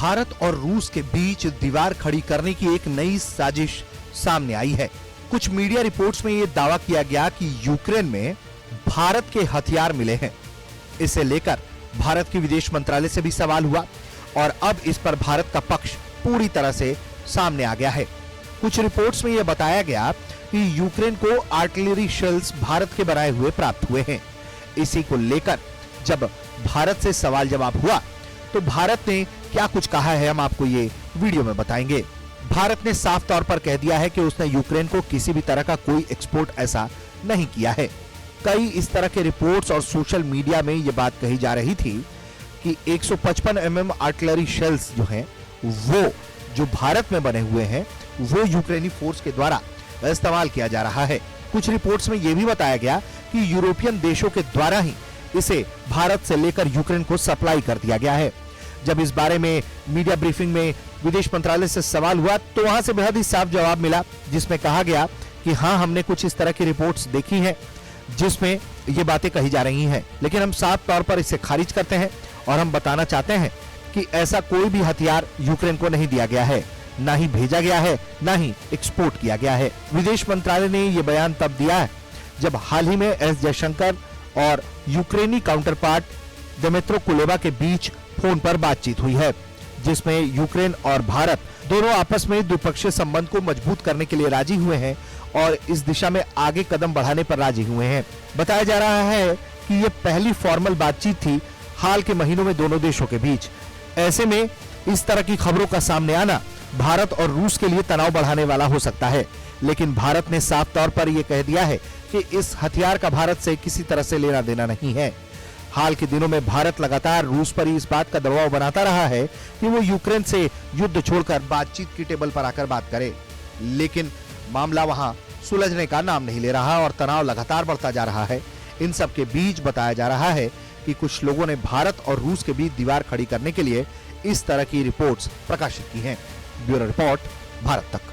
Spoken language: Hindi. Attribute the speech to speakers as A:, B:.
A: भारत और रूस के बीच दीवार खड़ी करने की एक नई साजिश सामने आई है। कुछ मीडिया रिपोर्ट्स में यह दावा किया गया कि यूक्रेन में भारत के हथियार मिले हैं। इसे लेकर भारत के विदेश मंत्रालय से भी सवाल हुआ और अब इस पर भारत का पक्ष पूरी तरह से सामने आ गया है। कुछ रिपोर्ट्स में यह बताया गया कि यूक्रेन को आर्टिलरी शेल्स भारत के बनाए हुए प्राप्त हुए हैं। इसी को लेकर जब भारत से सवाल जवाब हुआ तो भारत ने क्या कुछ कहा है, हम आपको ये वीडियो में बताएंगे। भारत ने साफ तौर पर कह दिया है कि उसने यूक्रेन को किसी भी तरह का कोई एक्सपोर्ट ऐसा नहीं किया है। कई इस तरह के रिपोर्ट्स और सोशल मीडिया में ये बात कही जा रही थी कि 155 mm आर्टिलरी शेल्स जो हैं वो जो भारत में बने हुए हैं वो यूक्रेनी फोर्स के द्वारा इस्तेमाल किया जा रहा है। कुछ रिपोर्ट्स में यह भी बताया गया कि यूरोपियन देशों के द्वारा ही इसे भारत से लेकर यूक्रेन को सप्लाई कर दिया गया है। जब इस बारे में मीडिया ब्रीफिंग में विदेश मंत्रालय से सवाल हुआ तो वहां से बेहद ही साफ जवाब मिला, जिसमें कहा गया कि हाँ, हमने कुछ इस तरह की रिपोर्ट्स देखी हैं जिसमें ये बातें कही जा रही हैं, लेकिन हम साफ तौर पर इसे खारिज करते हैं और हम बताना चाहते हैं कि ऐसा कोई भी हथियार यूक्रेन को नहीं दिया गया है, ना ही भेजा गया है, ना ही एक्सपोर्ट किया गया है। विदेश मंत्रालय ने यह बयान तब दिया है जब हाल ही में एस जयशंकर और यूक्रेनी काउंटर पार्ट दिमित्रो कुलेबा के बीच फोन पर बातचीत हुई है, जिसमें यूक्रेन और भारत दोनों आपस में द्विपक्षीय संबंध को मजबूत करने के लिए राजी हुए हैं और इस दिशा में आगे कदम बढ़ाने पर राजी हुए हैं। बताया जा रहा है कि ये पहली फॉर्मल बातचीत थी हाल के महीनों में दोनों देशों के बीच। ऐसे में इस तरह की खबरों का सामने आना भारत और रूस के लिए तनाव बढ़ाने वाला हो सकता है, लेकिन भारत ने साफ तौर पर यह कह दिया है कि इस हथियार का भारत से किसी तरह से लेना देना नहीं है। हाल के दिनों में भारत लगातार रूस पर इस बात का दबाव बनाता रहा है कि वो यूक्रेन से युद्ध छोड़कर बातचीत की टेबल पर आकर बात करे, लेकिन मामला वहां सुलझने का नाम नहीं ले रहा और तनाव लगातार बढ़ता जा रहा है। इन सब के बीच बताया जा रहा है कि कुछ लोगों ने भारत और रूस के बीच दीवार खड़ी करने के लिए इस तरह की रिपोर्ट्स प्रकाशित की हैं। ब्यूरो रिपोर्ट, भारत तक।